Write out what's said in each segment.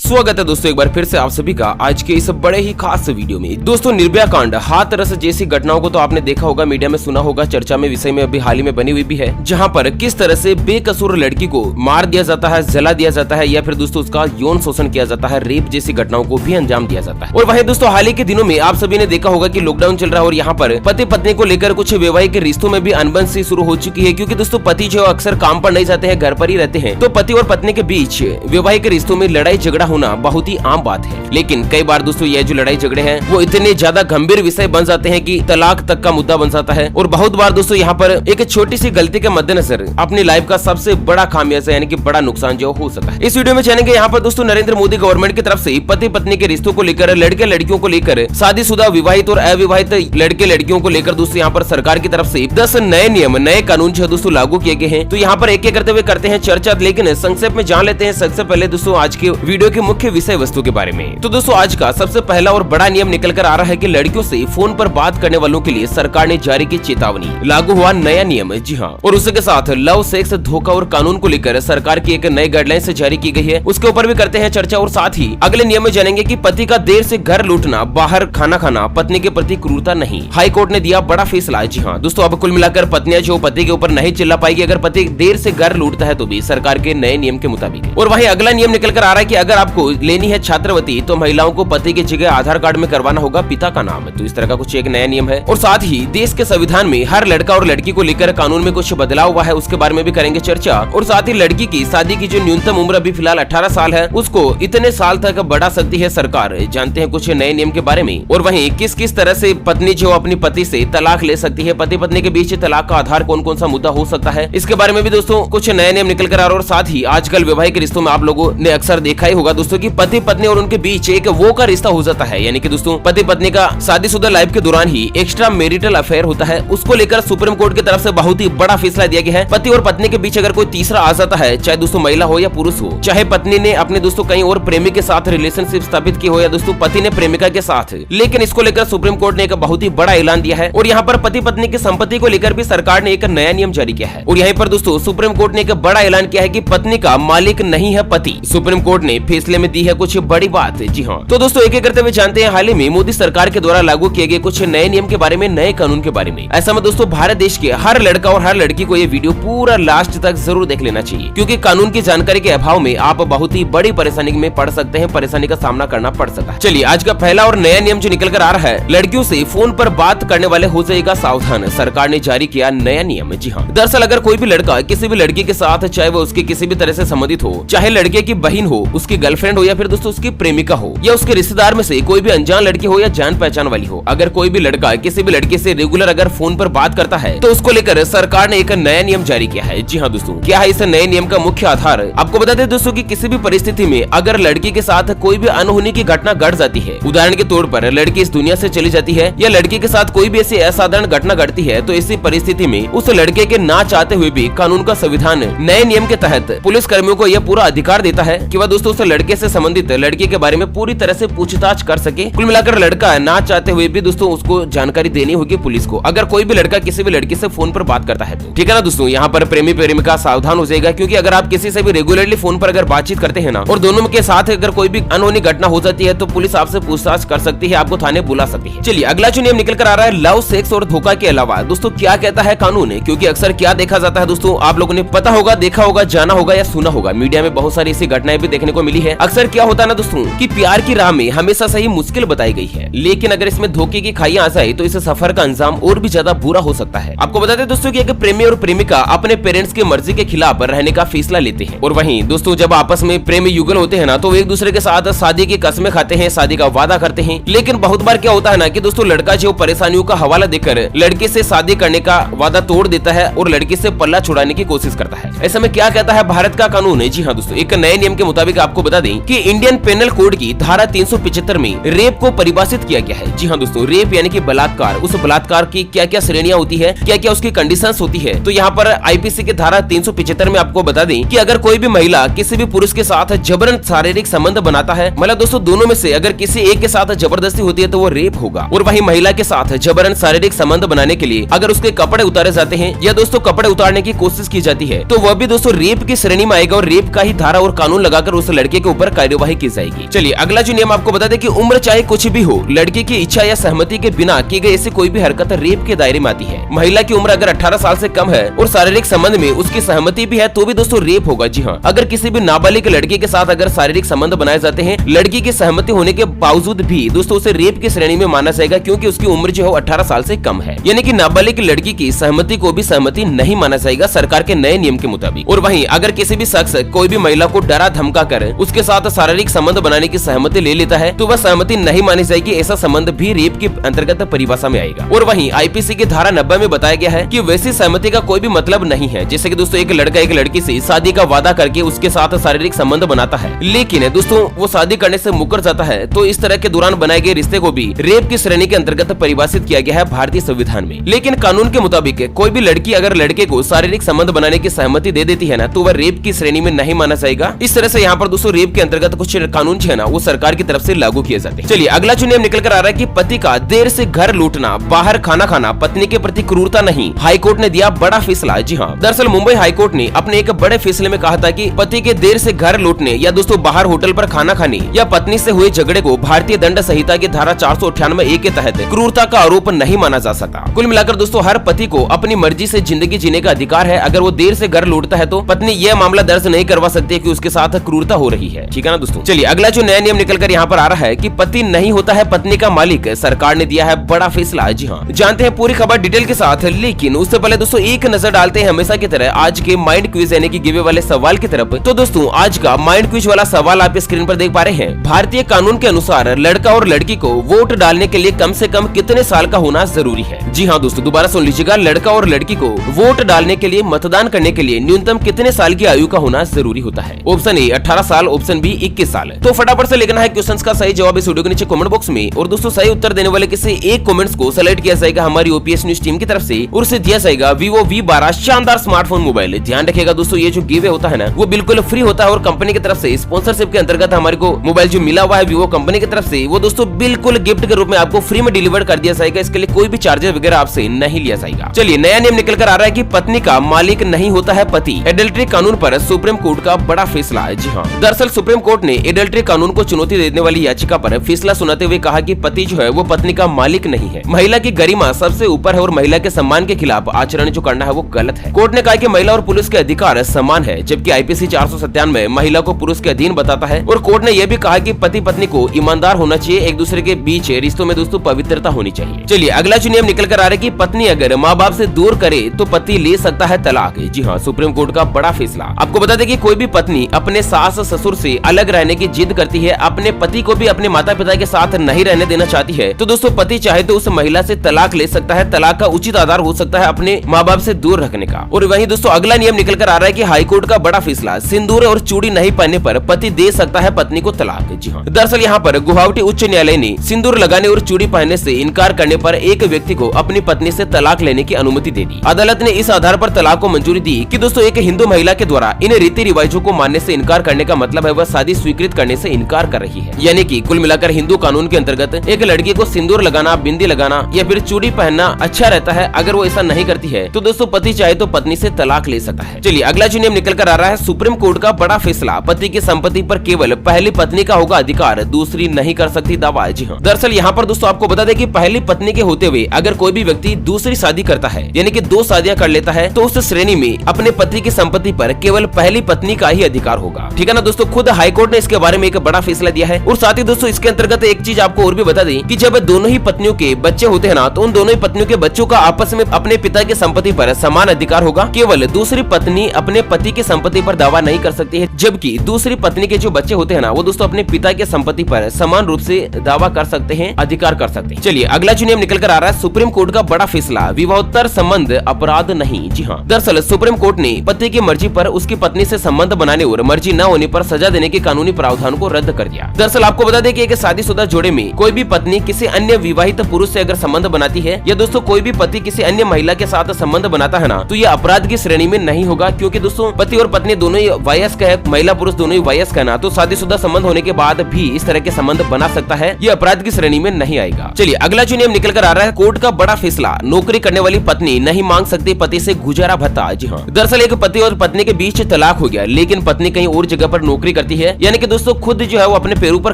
स्वागत है दोस्तों एक बार फिर से आप सभी का आज के इस बड़े ही खास वीडियो में। दोस्तों निर्भया कांड, हाथरस जैसी घटनाओं को तो आपने देखा होगा, मीडिया में सुना होगा, चर्चा में विषय में अभी हाल ही में बनी हुई भी है, जहां पर किस तरह से बेकसूर लड़की को मार दिया जाता है, जला दिया जाता है या फिर दोस्तों उसका यौन शोषण किया जाता है, रेप जैसी घटनाओं को भी अंजाम दिया जाता है। और वहीं दोस्तों हाल ही के दिनों में आप सभी ने देखा होगा कि लॉकडाउन चल रहा है और यहाँ पर पति पत्नी को लेकर कुछ वैवाहिक रिश्तों में भी अनबन सी शुरू हो चुकी है, क्योंकि दोस्तों पति जो अक्सर काम पर नहीं जाते हैं, घर पर ही रहते हैं, तो पति और पत्नी के बीच वैवाहिक रिश्तों में लड़ाई झगड़ा होना बहुत ही आम बात है। लेकिन कई बार दोस्तों ये जो लड़ाई झगड़े हैं वो इतने ज्यादा गंभीर विषय बन जाते हैं कि तलाक तक का मुद्दा बन जाता है। और बहुत बार दोस्तों यहाँ पर एक छोटी सी गलती के मद्देनजर अपनी लाइफ का सबसे बड़ा खामियाजा यानी कि बड़ा नुकसान जो हो सकता है। इस वीडियो में जानेंगे यहाँ पर दोस्तों नरेंद्र मोदी गवर्नमेंट की तरफ से पति पत्नी के रिश्तों को लेकर, लड़के लड़कियों को लेकर, शादीशुदा विवाहित और अविवाहित लड़के लड़कियों को लेकर दोस्तों यहाँ पर सरकार की तरफ से 10 नए नियम, नए कानून जो दोस्तों लागू किए गए हैं। तो यहाँ पर एक एक करते हुए करते हैं चर्चा, लेकिन संक्षेप में जान लेते हैं सबसे पहले दोस्तों आज के वीडियो के मुख्य विषय वस्तु के बारे में। तो दोस्तों आज का सबसे पहला और बड़ा नियम निकल कर आ रहा है कि लड़कियों से फोन पर बात करने वालों के लिए सरकार ने जारी की चेतावनी, लागू हुआ नया नियम। जी हाँ, और उसके साथ लव, सेक्स, धोखा और कानून को लेकर सरकार की एक नई गाइडलाइन जारी की गई है, उसके ऊपर भी करते हैं चर्चा। और साथ ही अगले नियम में जानेंगे कि पति का देर से घर लूटना, बाहर खाना खाना पत्नी के प्रति क्रूरता नहीं, हाई कोर्ट ने दिया बड़ा फैसला। जी हाँ दोस्तों, अब कुल मिलाकर पत्नियां जो पति के ऊपर नहीं चिल्ला पाएगी अगर पति देर से घर लूटता है तो भी, सरकार के नए नियम के मुताबिक। और वहीं अगला नियम निकल कर आ रहा है कि अगर आपको लेनी है छात्रवृत्ति तो महिलाओं को पति की जगह आधार कार्ड में करवाना होगा पिता का नाम। तो इस तरह का कुछ एक नया नियम है। और साथ ही देश के संविधान में हर लड़का और लड़की को लेकर कानून में कुछ बदलाव हुआ है, उसके बारे में भी करेंगे चर्चा। और साथ ही लड़की की शादी की जो न्यूनतम उम्र अभी फिलहाल 18 साल है, उसको इतने साल तक बढ़ा सकती है सरकार, जानते हैं कुछ नए नियम के बारे में। और वहीं किस किस तरह से पत्नी जो अपनी पति से तलाक ले सकती है, पति पत्नी के बीच तलाक का आधार कौन कौन सा मुद्दा हो सकता है, इसके बारे में भी दोस्तों कुछ नए नियम निकल कर आ रहे। और साथ ही आजकल वैवाहिक रिश्तों में आप लोगों ने अक्सर देखा ही होगा दोस्तों कि पति पत्नी और उनके बीच एक वो का रिश्ता हो जाता है, यानी कि दोस्तों पति पत्नी का शादीशुदा लाइफ के दौरान ही एक्स्ट्रा मैरिटल अफेयर होता है। उसको लेकर सुप्रीम कोर्ट की तरफ से बहुत ही बड़ा फैसला दिया गया है। पति और पत्नी के बीच अगर कोई तीसरा आ जाता है, चाहे दोस्तों महिला हो या पुरुष हो, चाहे पत्नी ने अपने दोस्तों कहीं और प्रेमी के साथ रिलेशनशिप स्थापित की हो या दोस्तों पति ने प्रेमिका के साथ, लेकिन इसको लेकर सुप्रीम कोर्ट ने एक बहुत ही बड़ा ऐलान दिया है। और यहाँ पर पति पत्नी की संपत्ति को लेकर भी सरकार ने एक नया नियम जारी किया है। और यहाँ पर दोस्तों सुप्रीम कोर्ट ने एक बड़ा ऐलान किया है कि पत्नी का मालिक नहीं है पति। सुप्रीम कोर्ट ने फैसले में दी है कुछ बड़ी बात। जी हाँ, तो दोस्तों एक एक करते हुए जानते हैं हाल ही में मोदी सरकार के द्वारा लागू किए गए कुछ नए नियम के बारे में, नए कानून के बारे में। ऐसा में दोस्तों भारत देश के हर लड़का और हर लड़की को ये वीडियो पूरा लास्ट तक जरूर देख लेना चाहिए, क्योंकि कानून की जानकारी के अभाव में आप बहुत ही बड़ी परेशानी में पड़ सकते हैं, परेशानी का सामना करना पड़ सकता है। चलिए आज का पहला और नया नियम जो निकल कर आ रहा है, लड़कियों से फोन पर बात करने वाले हो जाएगा सावधान, सरकार ने जारी किया नया नियम। जी हाँ, दरअसल अगर कोई भी लड़का किसी भी लड़की के साथ, चाहे वो उसकी किसी भी तरह से संबंधित हो, चाहे लड़के की बहन हो, उसकी गर्लफ्रेंड हो या फिर दोस्तों उसकी प्रेमिका हो, या उसके रिश्तेदार में से कोई भी अनजान लड़की हो या जान पहचान वाली हो, अगर कोई भी लड़का किसी भी लड़की से रेगुलर अगर फोन पर बात करता है तो उसको लेकर सरकार ने एक नया नियम जारी किया है। जी हाँ दोस्तों, क्या है इस नए नियम का मुख्य आधार, आपको बता दें दोस्तों कि किसी भी परिस्थिति में अगर लड़की के साथ कोई भी अनहोनी की घटना घट जाती है, उदाहरण के तौर पर लड़की इस दुनिया से चली जाती है या लड़की के साथ कोई भी ऐसी असाधारण घटना घटती है, तो इसी परिस्थिति में उस लड़के के ना चाहते हुए भी कानून का संविधान नए नियम के तहत पुलिस कर्मियों को यह पूरा अधिकार देता है कि वह दोस्तों उस लड़के से संबंधित लड़की के बारे में पूरी तरह से पूछताछ कर सके। कुल मिलाकर लड़का ना चाहते हुए भी दोस्तों उसको जानकारी देनी होगी पुलिस को, अगर कोई भी लड़का किसी भी लड़की से फोन पर बात करता है तो। ठीक है ना दोस्तों, यहाँ पर प्रेमी प्रेमिका सावधान हो जाएगा, क्योंकि अगर आप किसी से भी रेगुलरली फोन पर अगर बातचीत करते हैं ना और दोनों के साथ अगर कोई भी अनहोनी घटना हो जाती है तो पुलिस आपसे पूछताछ कर सकती है, आपको थाने बुला सकती है। चलिए अगला जो नियम निकल कर आ रहा है, लव, सेक्स और धोखा के अलावा दोस्तों क्या कहता है कानून है, क्योंकि अक्सर क्या देखा जाता है दोस्तों, आप लोगों ने पता होगा, देखा होगा, जाना होगा या सुना होगा, मीडिया में बहुत सारी ऐसी घटनाएं भी देखने को मिली है। अक्सर क्या होता है ना दोस्तों कि प्यार की राह में हमेशा सही मुश्किल बताई गई है, लेकिन अगर इसमें धोखे की खाइयां आ जाए तो इस सफर का अंजाम और भी ज्यादा बुरा हो सकता है। आपको बता दें दोस्तों कि एक प्रेमी और प्रेमिका अपने पेरेंट्स की मर्जी के खिलाफ रहने का फैसला लेते हैं। और वहीं दोस्तों जब आपस में प्रेमी युगल होते हैं ना तो एक दूसरे के साथ शादी की कस्में खाते हैं, शादी का वादा करते हैं, लेकिन बहुत बार क्या होता है ना कि दोस्तों लड़का जो परेशानियों का हवाला देकर लड़के से शादी करने का वादा तोड़ देता है और लड़की से पल्ला छुड़ाने की कोशिश करता है। ऐसे में क्या कहता है भारत का कानून है। जी हाँ दोस्तों, एक नए नियम के मुताबिक आपको बता दें कि इंडियन पेनल कोड की धारा 375 में रेप को परिभाषित किया गया है। जी हाँ दोस्तों, रेप यानी कि बलात्कार, उस बलात्कार की क्या क्या श्रेणियां होती है, क्या क्या उसकी कंडीशंस होती है। तो यहाँ पर आईपीसी की धारा 375 में आपको बता दें कि अगर कोई भी महिला किसी भी पुरुष के साथ जबरन शारीरिक संबंध बनाता है, मतलब दोस्तों दोनों में से अगर किसी एक के साथ जबरदस्ती होती है तो वो रेप होगा। और वही महिला के साथ जबरन शारीरिक संबंध बनाने के लिए अगर उसके कपड़े उतारे जाते हैं या दोस्तों कपड़े उतारने की कोशिश की जाती है तो वह भी दोस्तों रेप की श्रेणी में आएगा और रेप का ही धारा और कानून लगाकर उस लड़के के ऊपर कार्यवाही की जाएगी। चलिए अगला जो नियम आपको बता दें कि उम्र चाहे कुछ भी हो, लड़की की इच्छा या सहमति के बिना की गई ऐसी कोई भी हरकत रेप के दायरे में आती है। महिला की उम्र अगर 18 साल से कम है और शारीरिक संबंध में उसकी सहमति भी है तो भी दोस्तों रेप होगा। जी हाँ, अगर किसी भी नाबालिग लड़की के साथ अगर शारीरिक संबंध बनाए जाते हैं लड़की की सहमति होने के बावजूद भी दोस्तों उसे रेप की श्रेणी में माना जाएगा, क्योंकि उसकी उम्र जो है 18 साल से कम है। यानी कि नाबालिग लड़की की सहमति को भी सहमति नहीं माना जाएगा सरकार के नए नियम के मुताबिक। और वहीं अगर किसी भी शख्स कोई भी महिला को डरा धमका कर उसके साथ शारीरिक संबंध बनाने की सहमति ले लेता है तो वह सहमति नहीं मानी जाएगी। ऐसा संबंध भी रेप के अंतर्गत परिभाषा में आएगा। और वहीं आईपीसी की धारा 90 में बताया गया है कि वैसी सहमति का कोई भी मतलब नहीं है जैसे कि दोस्तों एक लड़का एक लड़की से शादी का वादा करके उसके साथ शारीरिक संबंध बनाता है, लेकिन दोस्तों वो शादी करने से मुकर जाता है, तो इस तरह के दौरान बनाए गए रिश्ते को भी रेप की श्रेणी के अंतर्गत परिभाषित किया गया है भारतीय संविधान में। लेकिन कानून के मुताबिक कोई भी लड़की अगर लड़के को शारीरिक संबंध बनाने की सहमति दे देती है ना तो वह रेप की श्रेणी में नहीं माना जाएगा। इस तरह से यहाँ पर दोस्तों रेप के अंतर्गत कुछ कानून जो है ना वो सरकार की तरफ से लागू किए जाते हैं। चलिए अगला जो नियम निकल कर आ रहा है कि पति का देर से घर लौटना, बाहर खाना खाना पत्नी के प्रति क्रूरता नहीं। हाईकोर्ट ने दिया बड़ा फैसला। जी हाँ, दरअसल मुंबई हाईकोर्ट ने अपने एक बड़े फैसले में कहा था कि पति के देर से घर लौटने या दोस्तों बाहर होटल पर खाना खाने या पत्नी से हुए झगड़े को भारतीय दंड संहिता की धारा 498 के तहत क्रूरता का आरोप नहीं माना जा सकता। कुल मिलाकर दोस्तों हर पति को अपनी मर्जी से जिंदगी जीने का अधिकार है। अगर वो देर से घर लौटता है तो पत्नी यह मामला दर्ज नहीं करवा सकती कि उसके साथ क्रूरता हो रही है। ठीक है ना दोस्तों। चलिए अगला जो नया नियम निकल कर यहाँ पर आ रहा है कि पति नहीं होता है पत्नी का मालिक। सरकार ने दिया है बड़ा फैसला। जी हाँ, जानते हैं पूरी खबर डिटेल के साथ, लेकिन उससे पहले दोस्तों एक नजर डालते हैं हमेशा की तरह आज के माइंड क्विज यानी कि गिवे वाले सवाल की तरफ। तो दोस्तों आज का माइंड क्विज वाला सवाल आप स्क्रीन पर देख पा रहे हैं। भारतीय कानून के अनुसार लड़का और लड़की को वोट डालने के लिए कम से कम कितने साल का होना जरूरी है? जी हाँ दोस्तों, दोबारा सुन लीजिएगा, लड़का और लड़की को वोट डालने के लिए मतदान करने के लिए न्यूनतम कितने साल की आयु का होना जरूरी होता है? ऑप्शन ए 18 साल, ऑप्शन बी 21 साल। तो फटाफट से लिखना है क्वेश्चन का सही जवाब इस वीडियो के नीचे कमेंट बॉक्स में, और दोस्तों सही उत्तर देने वाले किसी एक कमेंट्स को सेलेक्ट किया जाएगा हमारी ओपीएस न्यूज टीम की तरफ से, और उसे दिया जाएगा Vivo V12 शानदार स्मार्टफोन मोबाइल। ध्यान रखिएगा दोस्तों ये जो गिवे होता है ना वो बिल्कुल फ्री होता है, और कंपनी की तरफ से स्पॉन्सरशिप के अंतर्गत हमारे को मोबाइल जो मिला हुआ है Vivo कंपनी की तरफ से वो दोस्तों बिल्कुल गिफ्ट के रूप में आपको फ्री में डिलीवर कर दिया जाएगा। इसके लिए कोई भी चार्जेस वगैरह आपसे नहीं लिया जाएगा। चलिए नया नियम निकल कर आ रहा है कि पत्नी का मालिक नहीं होता है पति। एडल्ट्री कानून पर सुप्रीम कोर्ट का बड़ा फैसला है। जी हाँ, दरअसल सुप्रीम कोर्ट ने एडल्ट्री कानून को चुनौती देने वाली याचिका पर फैसला सुनाते हुए कहा कि पति जो है वो पत्नी का मालिक नहीं है। महिला की गरिमा सबसे ऊपर है और महिला के सम्मान के खिलाफ आचरण जो करना है वो गलत है। कोर्ट ने कहा कि महिला और पुरुष के अधिकार समान है, जबकि आईपीसी 497 महिला को पुरुष के अधीन बताता है। और कोर्ट ने यह भी कहा कि पति पत्नी को ईमानदार होना चाहिए, एक दूसरे के बीच रिश्तों में दोस्तों पवित्रता होनी चाहिए। चलिए अगला जो नियम निकल कर आ रहा है कि पत्नी अगर माँ बाप से दूर करे तो पति ले सकता है तलाक। जी हाँ, सुप्रीम कोर्ट का बड़ा फैसला। आपको बता दें कि कोई भी पत्नी अपने सास ससुर से अलग रहने की जिद करती है, अपने पति को भी अपने माता पिता के साथ नहीं रहने देना चाहती है, तो दोस्तों पति चाहे तो उस महिला से तलाक ले सकता है। तलाक का उचित आधार हो सकता है अपने माँ बाप से दूर रखने का। और वहीं दोस्तों अगला नियम निकल कर आ रहा है कि हाईकोर्ट का बड़ा फैसला, सिंदूर और चूड़ी नहीं पहनने पर पति दे सकता है पत्नी को तलाक। जी हाँ, दरअसल यहाँ पर गुवाहाटी उच्च न्यायालय ने सिंदूर लगाने और चूड़ी पहनने से इनकार करने पर एक व्यक्ति को अपनी पत्नी से तलाक लेने की अनुमति दे दी। अदालत ने इस आधार पर तलाक को मंजूरी दी कि दोस्तों एक हिंदू महिला के द्वारा इन रीति रिवाजों को मानने से इनकार करने का मतलब है वह शादी स्वीकृत करने से इनकार कर रही है। यानी कि कुल मिलाकर हिंदू कानून के अंतर्गत एक लड़की को सिंदूर लगाना, बिंदी लगाना या फिर चूड़ी पहनना अच्छा रहता है। अगर वो ऐसा नहीं करती है तो दोस्तों पति चाहे तो पत्नी से तलाक ले सकता है। चलिए अगला जो नियम निकल कर आ रहा है, सुप्रीम कोर्ट का बड़ा फैसला, पति की संपत्ति पर केवल पहली पत्नी का होगा अधिकार, दूसरी नहीं कर सकती दावा। जी हाँ, दरअसल यहाँ पर दोस्तों आपको बता दें कि पहली पत्नी के होते हुए अगर कोई भी व्यक्ति दूसरी शादी करता है यानी कि 2 शादियां कर लेता है तो उस श्रेणी में अपने पति की संपत्ति पर केवल पहली पत्नी का ही अधिकार होगा। ठीक है ना दोस्तों, खुद हाईकोर्ट ने इसके बारे में एक बड़ा फैसला दिया है। और साथ ही दोस्तों इसके अंतर्गत एक चीज आपको और भी बता दें कि जब दोनों ही पत्नियों के बच्चे होते हैं ना तो उन दोनों ही पत्नियों के बच्चों का आपस में अपने पिता की संपत्ति पर समान अधिकार होगा। केवल दूसरी पत्नी अपने पति की संपत्ति पर दावा नहीं कर सकती है, जबकि दूसरी पत्नी के जो बच्चे होते हैं ना वो दोस्तों अपने पिता की संपत्ति पर समान रूप से दावा कर सकते हैं, अधिकार कर सकते हैं। चलिए अगला जो नियम निकल कर आ रहा है, सुप्रीम कोर्ट का बड़ा फैसला, विवाहोत्तर संबंध अपराध नहीं। जी हाँ, दरअसल सुप्रीम कोर्ट ने पति की मर्जी पर उसकी पत्नी से संबंध बनाने और मर्जी न होने पर सजा देने के कानूनी प्रावधान को रद्द कर दिया। दरअसल आपको बता दें कि एक शादीशुदा जोड़े में कोई भी पत्नी किसी अन्य विवाहित पुरुष से अगर संबंध बनाती है या दोस्तों कोई भी पति किसी अन्य महिला के साथ संबंध बनाता है ना तो ये अपराध की श्रेणी में नहीं होगा, क्योंकि दोस्तों पति और पत्नी दोनों ही वयस्क है, महिला पुरुष दोनों ही वयस्क है ना, तो शादीशुदा संबंध होने के बाद भी इस तरह के संबंध बना सकता है, ये अपराध की श्रेणी में नहीं आएगा। चलिए अगला जो नियम निकल कर आ रहा है, कोर्ट का बड़ा फैसला, नौकरी करने वाली पत्नी नहीं मांग सकती पति से गुजारा भत्ता। जी हाँ, दरअसल एक पति और पत्नी के बीच तलाक हो गया, लेकिन पत्नी कहीं और जगह पर नौकरी करती करती है, यानी कि दोस्तों खुद जो है वो अपने पैरों पर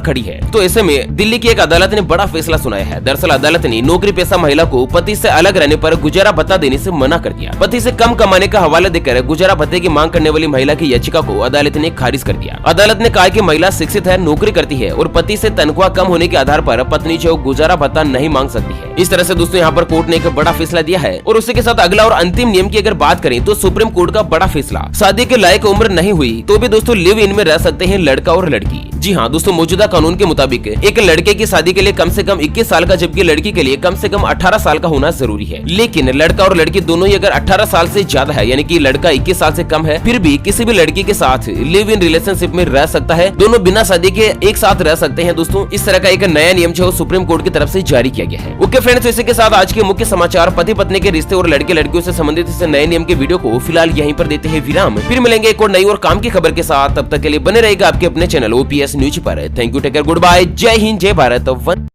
खड़ी है। तो ऐसे में दिल्ली की एक अदालत ने बड़ा फैसला सुनाया है। दरअसल अदालत ने नौकरी पेशा महिला को पति से अलग रहने पर गुजारा भत्ता देने से मना कर दिया। पति से कम कमाने का हवाला देकर गुजारा भत्ते की मांग करने वाली महिला की याचिका को अदालत ने खारिज कर दिया। अदालत ने कहा कि महिला शिक्षित है, नौकरी करती है और पति से तनख्वाह कम होने के आधार पर पत्नी जो गुजारा भत्ता नहीं मांग सकती है। इस तरह से दोस्तों यहाँ पर कोर्ट ने एक बड़ा फैसला दिया है। और उसी के साथ अगला और अंतिम नियम की अगर बात करें तो सुप्रीम कोर्ट का बड़ा फैसला, शादी के लायक उम्र नहीं हुई तो भी दोस्तों लिव इन में रह सकते हैं लड़का और लड़की। जी हाँ दोस्तों, मौजूदा कानून के मुताबिक एक लड़के की शादी के लिए कम से कम 21 साल का, जबकि लड़की के लिए कम से कम 18 साल का होना जरूरी है। लेकिन लड़का और लड़की दोनों ही अगर 18 साल से ज्यादा है, यानी कि लड़का 21 साल से कम है, फिर भी किसी भी लड़की के साथ लिव इन रिलेशनशिप में रह सकता है। दोनों बिना शादी के एक साथ रह सकते हैं। दोस्तों इस तरह का एक नया नियम जो सुप्रीम कोर्ट की तरफ से जारी किया गया है। ओके फ्रेंड्स, इसी के साथ आज के मुख्य समाचार पति पत्नी के रिश्ते और लड़के लड़कियों से संबंधित इस नए नियम के वीडियो को फिलहाल यहीं पर देते हैं विराम। फिर मिलेंगे एक और नई और काम की खबर के साथ। तब तक के लिए बने रहेगा आपके अपने चैनल OPS न्यूज पर। Thank you, take care, good bye, जय हिंद, जय भारत।